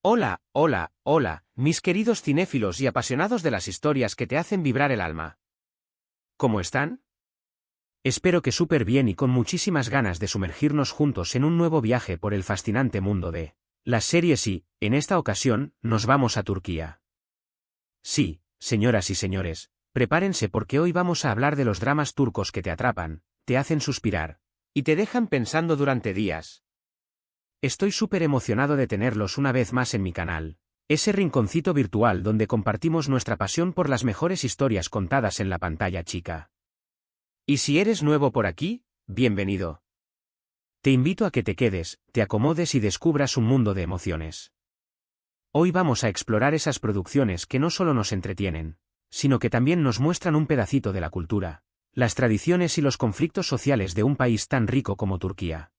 Hola, hola, hola, mis queridos cinéfilos y apasionados de las historias que te hacen vibrar el alma. ¿Cómo están? Espero que súper bien y con muchísimas ganas de sumergirnos juntos en un nuevo viaje por el fascinante mundo de las series y, en esta ocasión, nos vamos a Turquía. Sí, señoras y señores, prepárense porque hoy vamos a hablar de los dramas turcos que te atrapan, te hacen suspirar y te dejan pensando durante días. Estoy súper emocionado de tenerlos una vez más en mi canal, ese rinconcito virtual donde compartimos nuestra pasión por las mejores historias contadas en la pantalla chica. Y si eres nuevo por aquí, bienvenido. Te invito a que te quedes, te acomodes y descubras un mundo de emociones. Hoy vamos a explorar esas producciones que no solo nos entretienen, sino que también nos muestran un pedacito de la cultura, las tradiciones y los conflictos sociales de un país tan rico como Turquía.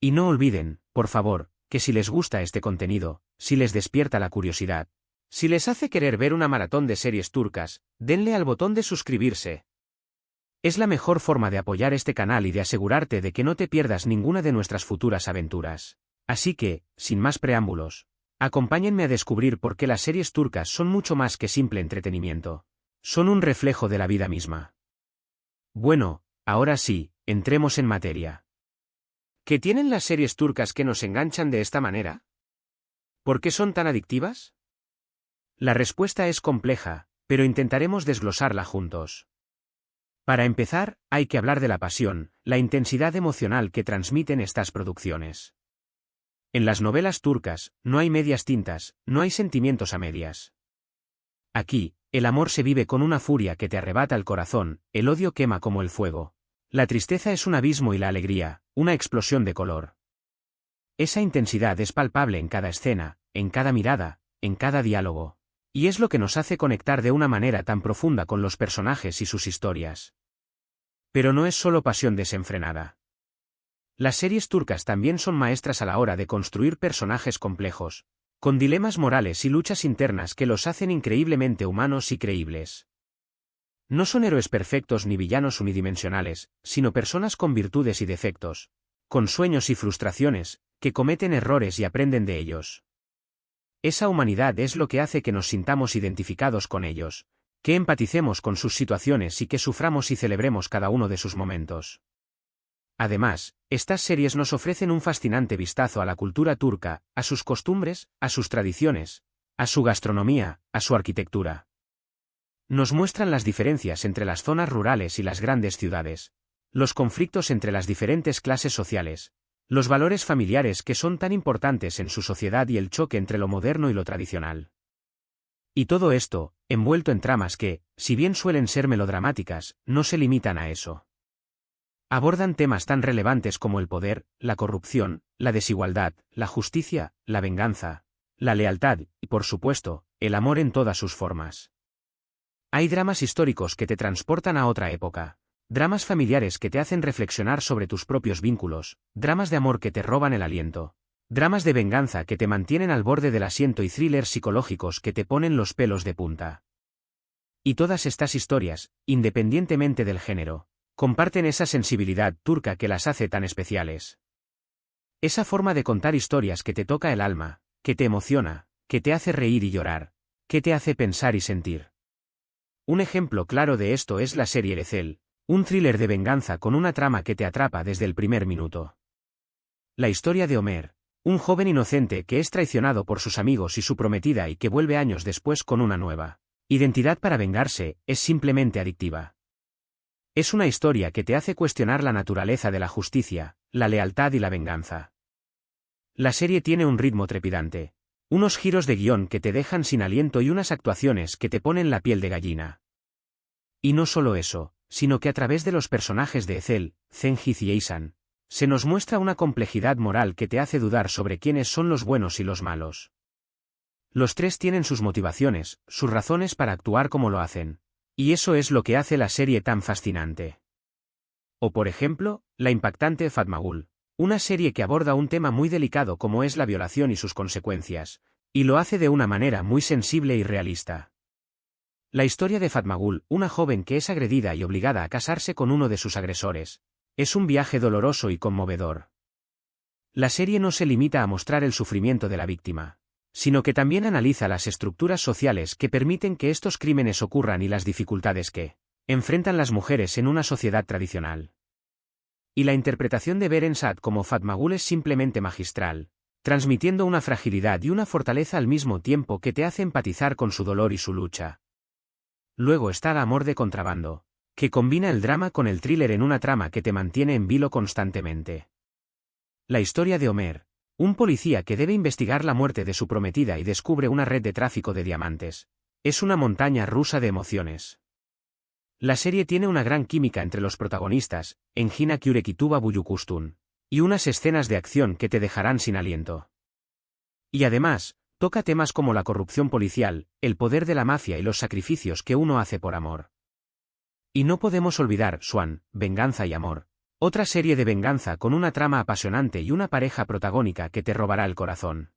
Y no olviden, por favor, que si les gusta este contenido, si les despierta la curiosidad, si les hace querer ver una maratón de series turcas, denle al botón de suscribirse. Es la mejor forma de apoyar este canal y de asegurarte de que no te pierdas ninguna de nuestras futuras aventuras. Así que, sin más preámbulos, acompáñenme a descubrir por qué las series turcas son mucho más que simple entretenimiento. Son un reflejo de la vida misma. Bueno, ahora sí, entremos en materia. ¿Qué tienen las series turcas que nos enganchan de esta manera? ¿Por qué son tan adictivas? La respuesta es compleja, pero intentaremos desglosarla juntos. Para empezar, hay que hablar de la pasión, la intensidad emocional que transmiten estas producciones. En las novelas turcas, no hay medias tintas, no hay sentimientos a medias. Aquí, el amor se vive con una furia que te arrebata el corazón, el odio quema como el fuego. La tristeza es un abismo y la alegría, una explosión de color. Esa intensidad es palpable en cada escena, en cada mirada, en cada diálogo. Y es lo que nos hace conectar de una manera tan profunda con los personajes y sus historias. Pero no es solo pasión desenfrenada. Las series turcas también son maestras a la hora de construir personajes complejos, con dilemas morales y luchas internas que los hacen increíblemente humanos y creíbles. No son héroes perfectos ni villanos unidimensionales, sino personas con virtudes y defectos, con sueños y frustraciones, que cometen errores y aprenden de ellos. Esa humanidad es lo que hace que nos sintamos identificados con ellos, que empaticemos con sus situaciones y que suframos y celebremos cada uno de sus momentos. Además, estas series nos ofrecen un fascinante vistazo a la cultura turca, a sus costumbres, a sus tradiciones, a su gastronomía, a su arquitectura. Nos muestran las diferencias entre las zonas rurales y las grandes ciudades, los conflictos entre las diferentes clases sociales, los valores familiares que son tan importantes en su sociedad y el choque entre lo moderno y lo tradicional. Y todo esto, envuelto en tramas que, si bien suelen ser melodramáticas, no se limitan a eso. Abordan temas tan relevantes como el poder, la corrupción, la desigualdad, la justicia, la venganza, la lealtad y, por supuesto, el amor en todas sus formas. Hay dramas históricos que te transportan a otra época, dramas familiares que te hacen reflexionar sobre tus propios vínculos, dramas de amor que te roban el aliento, dramas de venganza que te mantienen al borde del asiento y thrillers psicológicos que te ponen los pelos de punta. Y todas estas historias, independientemente del género, comparten esa sensibilidad turca que las hace tan especiales. Esa forma de contar historias que te toca el alma, que te emociona, que te hace reír y llorar, que te hace pensar y sentir. Un ejemplo claro de esto es la serie Ezel, un thriller de venganza con una trama que te atrapa desde el primer minuto. La historia de Ömer, un joven inocente que es traicionado por sus amigos y su prometida y que vuelve años después con una nueva identidad para vengarse, es simplemente adictiva. Es una historia que te hace cuestionar la naturaleza de la justicia, la lealtad y la venganza. La serie tiene un ritmo trepidante, unos giros de guión que te dejan sin aliento y unas actuaciones que te ponen la piel de gallina. Y no solo eso, sino que a través de los personajes de Ezel, Cengiz y Eysan, se nos muestra una complejidad moral que te hace dudar sobre quiénes son los buenos y los malos. Los tres tienen sus motivaciones, sus razones para actuar como lo hacen, y eso es lo que hace la serie tan fascinante. O por ejemplo, la impactante Fatmagul, una serie que aborda un tema muy delicado como es la violación y sus consecuencias, y lo hace de una manera muy sensible y realista. La historia de Fatmagul, una joven que es agredida y obligada a casarse con uno de sus agresores, es un viaje doloroso y conmovedor. La serie no se limita a mostrar el sufrimiento de la víctima, sino que también analiza las estructuras sociales que permiten que estos crímenes ocurran y las dificultades que enfrentan las mujeres en una sociedad tradicional. Y la interpretación de Beren Saat como Fatmagul es simplemente magistral, transmitiendo una fragilidad y una fortaleza al mismo tiempo que te hace empatizar con su dolor y su lucha. Luego está Amor de Contrabando, que combina el drama con el thriller en una trama que te mantiene en vilo constantemente. La historia de Omer, un policía que debe investigar la muerte de su prometida y descubre una red de tráfico de diamantes, es una montaña rusa de emociones. La serie tiene una gran química entre los protagonistas, Engina Kurek y Tuba Buyukustun, y unas escenas de acción que te dejarán sin aliento. Y además, toca temas como la corrupción policial, el poder de la mafia y los sacrificios que uno hace por amor. Y no podemos olvidar Swan, Venganza y Amor, otra serie de venganza con una trama apasionante y una pareja protagónica que te robará el corazón.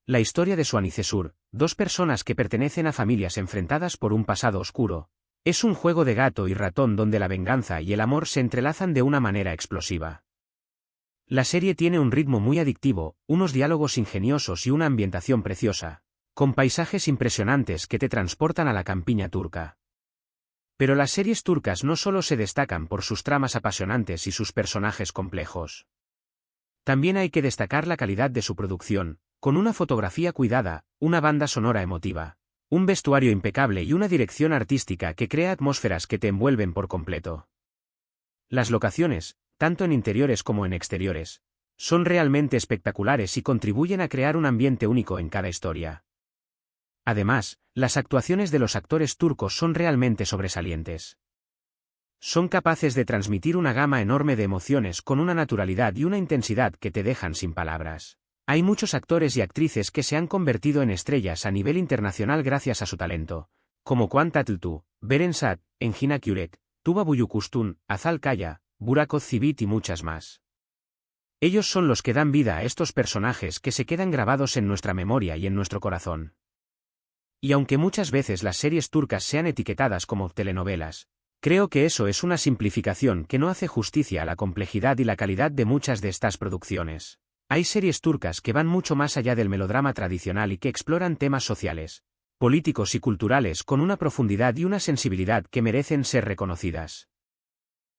La historia de Swan y Cesur, dos personas que pertenecen a familias enfrentadas por un pasado oscuro, es un juego de gato y ratón donde la venganza y el amor se entrelazan de una manera explosiva. La serie tiene un ritmo muy adictivo, unos diálogos ingeniosos y una ambientación preciosa, con paisajes impresionantes que te transportan a la campiña turca. Pero las series turcas no solo se destacan por sus tramas apasionantes y sus personajes complejos. También hay que destacar la calidad de su producción, con una fotografía cuidada, una banda sonora emotiva, un vestuario impecable y una dirección artística que crea atmósferas que te envuelven por completo. Las locaciones, tanto en interiores como en exteriores, son realmente espectaculares y contribuyen a crear un ambiente único en cada historia. Además, las actuaciones de los actores turcos son realmente sobresalientes. Son capaces de transmitir una gama enorme de emociones con una naturalidad y una intensidad que te dejan sin palabras. Hay muchos actores y actrices que se han convertido en estrellas a nivel internacional gracias a su talento, como Kuan Tatlıtuğ, Beren Saat, Engin Akyürek, Tuba Buyukustun, Azal Kaya, Burak Özçivit y muchas más. Ellos son los que dan vida a estos personajes que se quedan grabados en nuestra memoria y en nuestro corazón. Y aunque muchas veces las series turcas sean etiquetadas como telenovelas, creo que eso es una simplificación que no hace justicia a la complejidad y la calidad de muchas de estas producciones. Hay series turcas que van mucho más allá del melodrama tradicional y que exploran temas sociales, políticos y culturales con una profundidad y una sensibilidad que merecen ser reconocidas.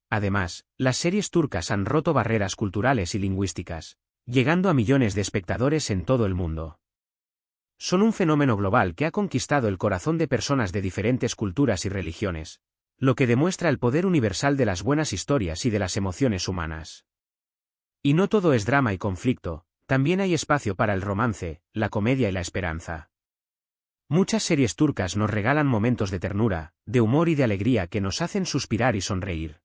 Además, las series turcas han roto barreras culturales y lingüísticas, llegando a millones de espectadores en todo el mundo. Son un fenómeno global que ha conquistado el corazón de personas de diferentes culturas y religiones, lo que demuestra el poder universal de las buenas historias y de las emociones humanas. Y no todo es drama y conflicto, también hay espacio para el romance, la comedia y la esperanza. Muchas series turcas nos regalan momentos de ternura, de humor y de alegría que nos hacen suspirar y sonreír.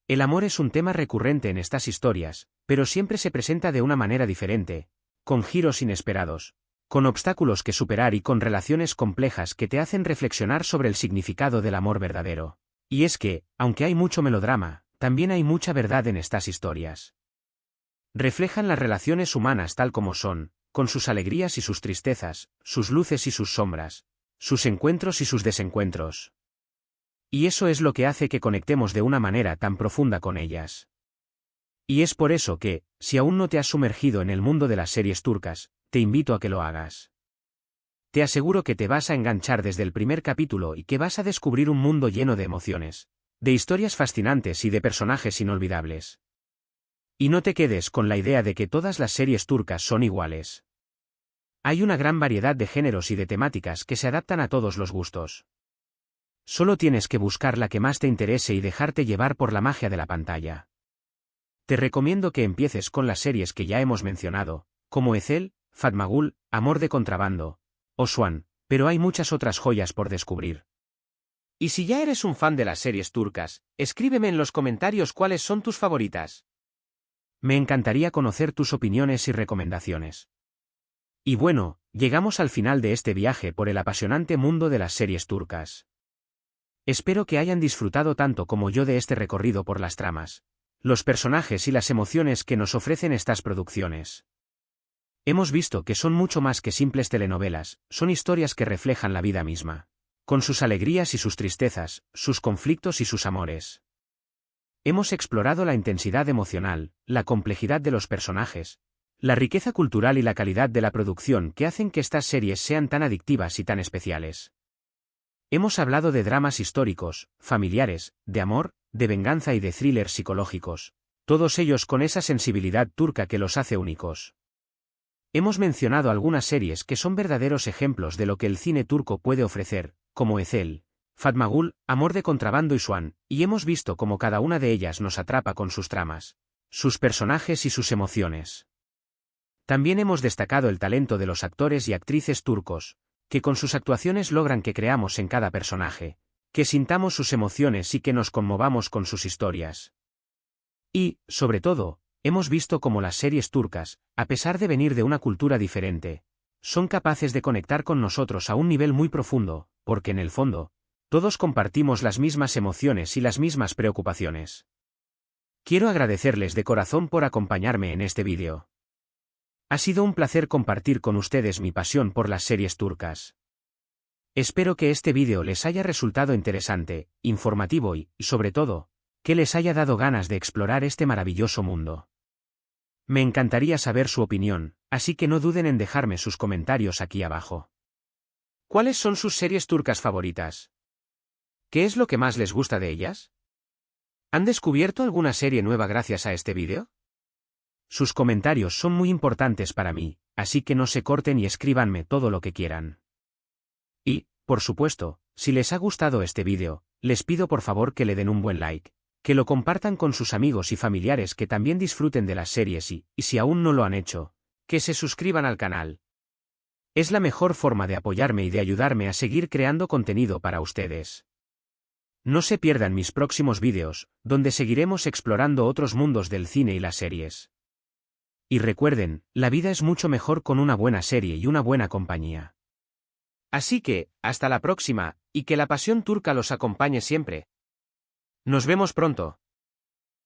El amor es un tema recurrente en estas historias, pero siempre se presenta de una manera diferente, con giros inesperados, con obstáculos que superar y con relaciones complejas que te hacen reflexionar sobre el significado del amor verdadero. Y es que, aunque hay mucho melodrama, también hay mucha verdad en estas historias. Reflejan las relaciones humanas tal como son, con sus alegrías y sus tristezas, sus luces y sus sombras, sus encuentros y sus desencuentros. Y eso es lo que hace que conectemos de una manera tan profunda con ellas. Y es por eso que, si aún no te has sumergido en el mundo de las series turcas, te invito a que lo hagas. Te aseguro que te vas a enganchar desde el primer capítulo y que vas a descubrir un mundo lleno de emociones, de historias fascinantes y de personajes inolvidables. Y no te quedes con la idea de que todas las series turcas son iguales. Hay una gran variedad de géneros y de temáticas que se adaptan a todos los gustos. Solo tienes que buscar la que más te interese y dejarte llevar por la magia de la pantalla. Te recomiendo que empieces con las series que ya hemos mencionado, como Ezel, Fatmagul, Amor de Contrabando, o Swan, pero hay muchas otras joyas por descubrir. Y si ya eres un fan de las series turcas, escríbeme en los comentarios cuáles son tus favoritas. Me encantaría conocer tus opiniones y recomendaciones. Y bueno, llegamos al final de este viaje por el apasionante mundo de las series turcas. Espero que hayan disfrutado tanto como yo de este recorrido por las tramas, los personajes y las emociones que nos ofrecen estas producciones. Hemos visto que son mucho más que simples telenovelas, son historias que reflejan la vida misma, con sus alegrías y sus tristezas, sus conflictos y sus amores. Hemos explorado la intensidad emocional, la complejidad de los personajes, La riqueza cultural y la calidad de la producción que hacen que estas series sean tan adictivas y tan especiales. Hemos hablado de dramas históricos, familiares, de amor, de venganza y de thrillers psicológicos, todos ellos con esa sensibilidad turca que los hace únicos. Hemos mencionado algunas series que son verdaderos ejemplos de lo que el cine turco puede ofrecer, como Ezel, Fatma Gul, Amor de contrabando y Swan, y hemos visto cómo cada una de ellas nos atrapa con sus tramas, sus personajes y sus emociones. También hemos destacado el talento de los actores y actrices turcos, que con sus actuaciones logran que creamos en cada personaje, que sintamos sus emociones y que nos conmovamos con sus historias. Y, sobre todo, hemos visto cómo las series turcas, a pesar de venir de una cultura diferente, son capaces de conectar con nosotros a un nivel muy profundo, porque en el fondo, todos compartimos las mismas emociones y las mismas preocupaciones. Quiero agradecerles de corazón por acompañarme en este vídeo. Ha sido un placer compartir con ustedes mi pasión por las series turcas. Espero que este vídeo les haya resultado interesante, informativo y, sobre todo, que les haya dado ganas de explorar este maravilloso mundo. Me encantaría saber su opinión, así que no duden en dejarme sus comentarios aquí abajo. ¿Cuáles son sus series turcas favoritas? ¿Qué es lo que más les gusta de ellas? ¿Han descubierto alguna serie nueva gracias a este vídeo? Sus comentarios son muy importantes para mí, así que no se corten y escríbanme todo lo que quieran. Y, por supuesto, si les ha gustado este vídeo, les pido por favor que le den un buen like, que lo compartan con sus amigos y familiares que también disfruten de las series y si aún no lo han hecho, que se suscriban al canal. Es la mejor forma de apoyarme y de ayudarme a seguir creando contenido para ustedes. No se pierdan mis próximos vídeos, donde seguiremos explorando otros mundos del cine y las series. Y recuerden, la vida es mucho mejor con una buena serie y una buena compañía. Así que, hasta la próxima, y que la pasión turca los acompañe siempre. Nos vemos pronto.